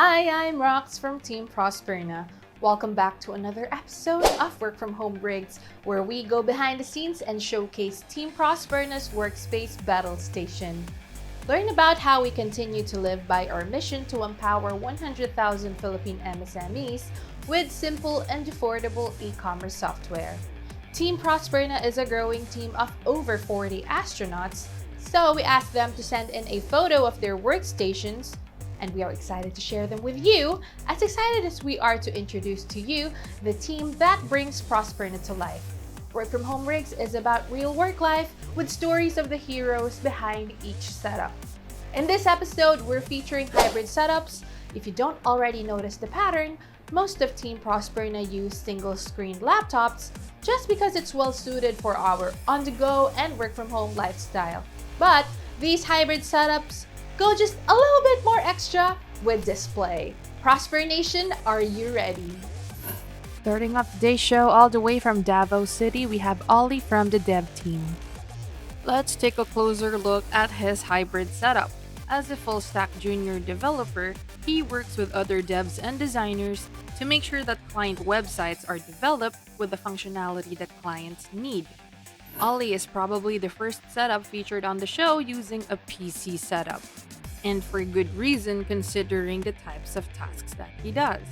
Hi, I'm Rox from Team Prosperna. Welcome back to another episode of Work From Home Rigs, where we go behind the scenes and showcase Team Prosperna's workspace battle station. Learn about how we continue to live by our mission to empower 100,000 Philippine MSMEs with simple and affordable e-commerce software. Team Prosperna is a growing team of over 40 astronauts, so we asked them to send in a photo of their workstations, and we are excited to share them with you, as excited as we are to introduce to you the team that brings Prosperna to life. Work From Home Rigs is about real work life with stories of the heroes behind each setup. In this episode, we're featuring hybrid setups. If you don't already notice the pattern, most of Team Prosperna use single-screen laptops just because it's well suited for our on-the-go and work-from-home lifestyle. But these hybrid setups go just a little bit more extra with display. Prosper Nation, are you ready? Starting off today's show all the way from Davao City, we have Ollie from the dev team. Let's take a closer look at his hybrid setup. As a full-stack junior developer, he works with other devs and designers to make sure that client websites are developed with the functionality that clients need. Ollie is probably the first setup featured on the show using a PC setup, and for good reason considering the types of tasks that he does.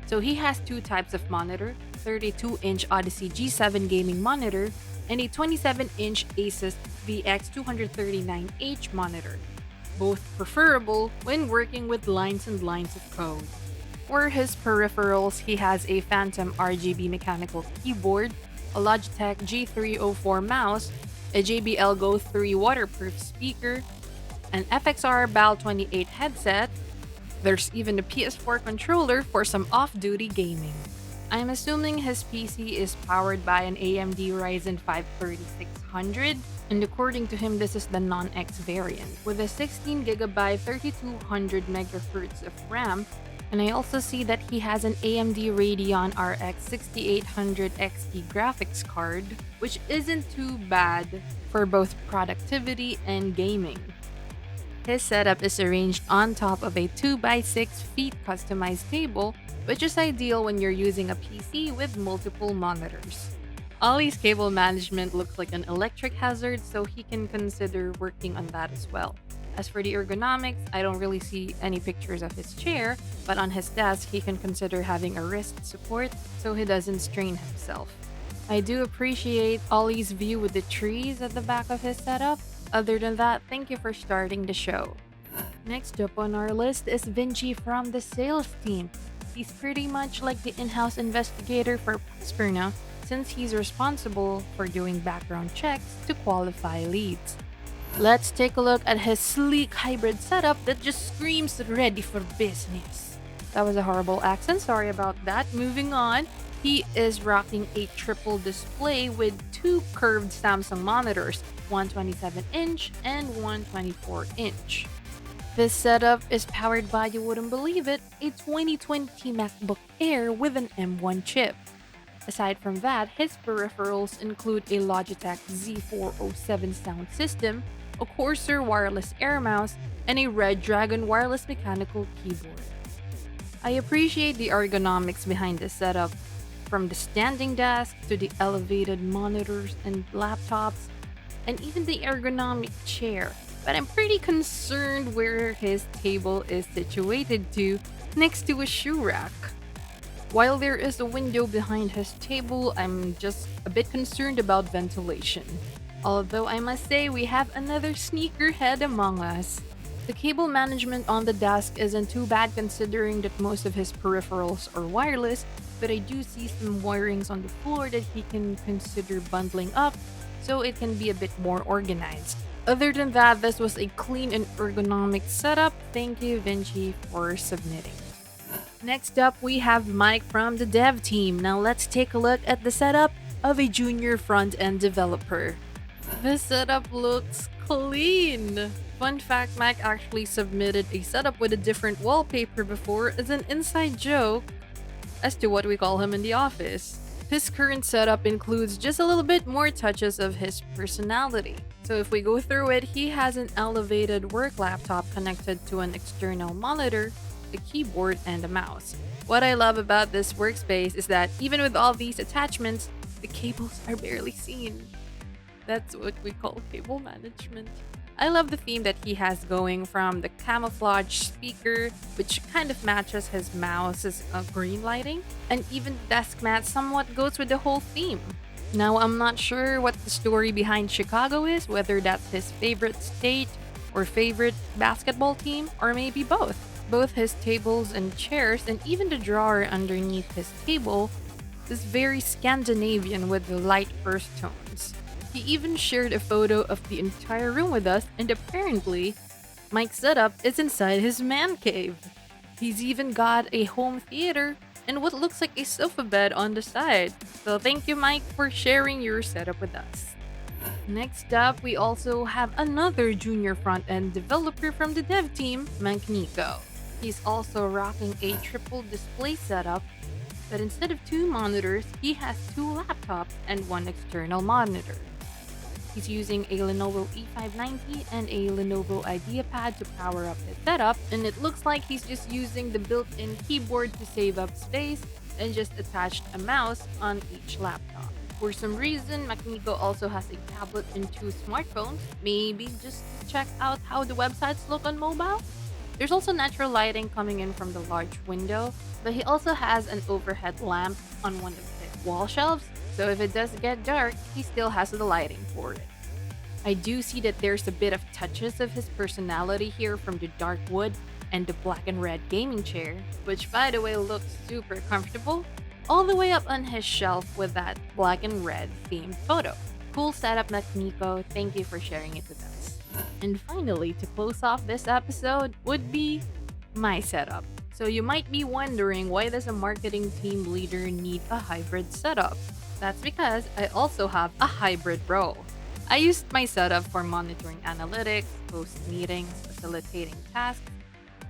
So he has two types of monitor, 32-inch Odyssey G7 gaming monitor and a 27-inch Asus VX239H monitor, both preferable when working with lines and lines of code. For his peripherals, he has a Phantom RGB mechanical keyboard, a Logitech G304 mouse, a JBL Go 3 waterproof speaker, an FXR BAL28 headset. There's even a PS4 controller for some off-duty gaming. I'm assuming his PC is powered by an AMD Ryzen 5 3600, and according to him, this is the non-X variant with a 16GB 3200MHz of RAM. And I also see that he has an AMD Radeon RX 6800 XT graphics card, which isn't too bad for both productivity and gaming. His setup is arranged on top of a 2x6 feet customized table, which is ideal when you're using a PC with multiple monitors. Ollie's cable management looks like an electric hazard, so he can consider working on that as well. As for the ergonomics, I don't really see any pictures of his chair, but on his desk he can consider having a wrist support so he doesn't strain himself. I do appreciate Ollie's view with the trees at the back of his setup. Other than that, thank you for starting the show. Next up on our list is Vinci from the sales team. He's pretty much like the in-house investigator for Prosperna, since he's responsible for doing background checks to qualify leads. Let's take a look at his sleek hybrid setup that just screams ready for business. That was a horrible accent, sorry about that. Moving on, he is rocking a triple display with two curved Samsung monitors, one 27-inch and one 24-inch. This setup is powered by, you wouldn't believe it, a 2020 MacBook Air with an M1 chip. Aside from that, his peripherals include a Logitech Z407 sound system, a Corsair wireless air mouse, and a Red Dragon wireless mechanical keyboard. I appreciate the ergonomics behind this setup, from the standing desk to the elevated monitors and laptops, and even the ergonomic chair, but I'm pretty concerned where his table is situated to, next to a shoe rack. While there is a window behind his table, I'm just a bit concerned about ventilation. Although I must say we have another sneakerhead among us. The cable management on the desk isn't too bad considering that most of his peripherals are wireless, but I do see some wirings on the floor that he can consider bundling up so it can be a bit more organized. Other than that, this was a clean and ergonomic setup. Thank you, Vinci, for submitting. Next up, we have Mike from the dev team. Now let's take a look at the setup of a junior front-end developer. This setup looks clean. Fun fact, Mike actually submitted a setup with a different wallpaper before as an inside joke as to what we call him in the office. His current setup includes just a little bit more touches of his personality. So if we go through it, he has an elevated work laptop connected to an external monitor, a keyboard and a mouse. What I love about this workspace is that even with all these attachments, the cables are barely seen. That's what we call cable management. I love the theme that he has going, from the camouflage speaker, which kind of matches his mouse's green lighting, and even the desk mat somewhat goes with the whole theme. Now, I'm not sure what the story behind Chicago is, whether that's his favorite state or favorite basketball team, or maybe both. Both his tables and chairs, and even the drawer underneath his table, is very Scandinavian with the light earth tones. He even shared a photo of the entire room with us, and apparently, Mike's setup is inside his man cave. He's even got a home theater and what looks like a sofa bed on the side. So thank you, Mike, for sharing your setup with us. Next up, we also have another junior front-end developer from the dev team, McNikko. He's also rocking a triple display setup, but instead of 2 monitors, he has 2 laptops and 1 external monitor. He's using a Lenovo E590 and a Lenovo IdeaPad to power up his setup, and it looks like he's just using the built-in keyboard to save up space and just attached a mouse on each laptop. For some reason, McNikko also has a tablet and 2 smartphones, maybe just to check out how the websites look on mobile. There's also natural lighting coming in from the large window, but he also has an overhead lamp on one of his wall shelves, so if it does get dark, he still has the lighting for it. I do see that there's a bit of touches of his personality here, from the dark wood and the black and red gaming chair, which by the way looks super comfortable, all the way up on his shelf with that black and red themed photo. Cool setup, McNikko. Thank you for sharing it with us. And finally, to close off this episode would be my setup. So you might be wondering, why does a marketing team leader need a hybrid setup? That's because I also have a hybrid role. I used my setup for monitoring analytics, host meetings, facilitating tasks,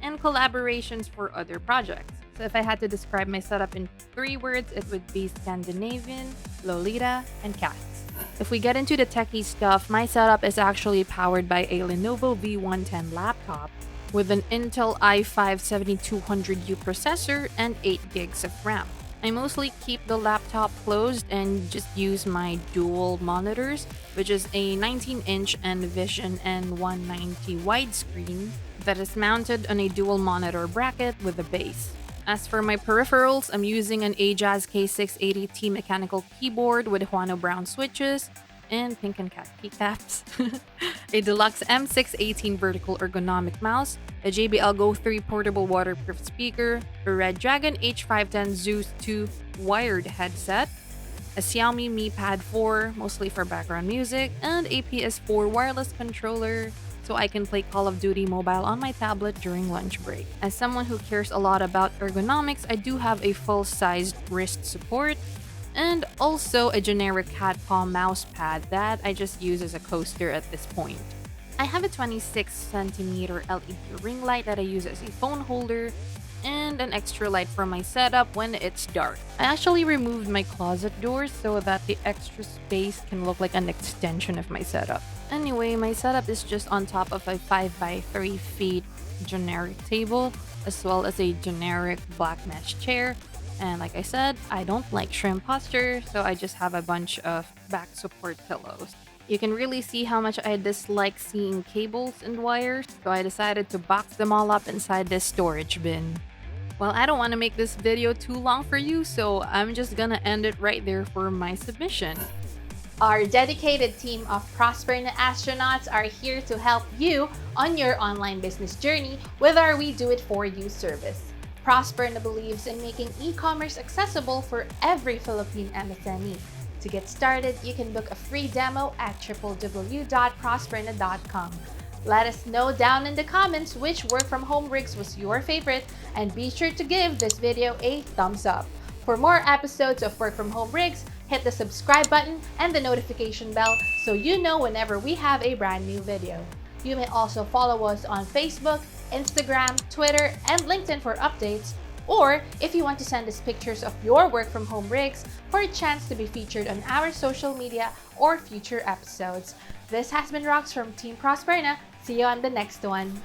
and collaborations for other projects. So if I had to describe my setup in 3 words, it would be Scandinavian, Lolita, and cats. If we get into the techie stuff, my setup is actually powered by a Lenovo V110 laptop with an Intel i5-7200U processor and 8 gigs of RAM. I mostly keep the laptop closed and just use my dual monitors, which is a 19-inch Vision N190 widescreen that is mounted on a dual monitor bracket with a base. As for my peripherals, I'm using an Ajaz K680T mechanical keyboard with Huano Brown switches and pink and cat keycaps, a deluxe M618 vertical ergonomic mouse, a JBL Go 3 portable waterproof speaker, a Red Dragon H510 Zeus 2 wired headset, a Xiaomi Mi Pad 4, mostly for background music, and a PS4 wireless controller so I can play Call of Duty Mobile on my tablet during lunch break. As someone who cares a lot about ergonomics, I do have a full-sized wrist support, and also a generic cat paw mouse pad that I just use as a coaster at this point. I have a 26cm LED ring light that I use as a phone holder, and an extra light for my setup when it's dark. I actually removed my closet doors so that the extra space can look like an extension of my setup. Anyway, my setup is just on top of a 5x3 feet generic table, as well as a generic black mesh chair. And like I said, I don't like shrimp posture, so I just have a bunch of back support pillows. You can really see how much I dislike seeing cables and wires, so I decided to box them all up inside this storage bin. Well, I don't want to make this video too long for you, so I'm just gonna end it right there for my submission. Our dedicated team of Prosperna astronauts are here to help you on your online business journey with our We Do It For You service. Prosperna believes in making e-commerce accessible for every Philippine MSME. To get started, you can book a free demo at www.prosperna.com. Let us know down in the comments which work from home rigs was your favorite, and be sure to give this video a thumbs up. For more episodes of Work From Home Rigs, hit the subscribe button and the notification bell so you know whenever we have a brand new video. You may also follow us on Facebook, Instagram, Twitter, and LinkedIn for updates, or if you want to send us pictures of your work from home rigs for a chance to be featured on our social media or future episodes. This has been Rox from Team Prosperna. See you on the next one.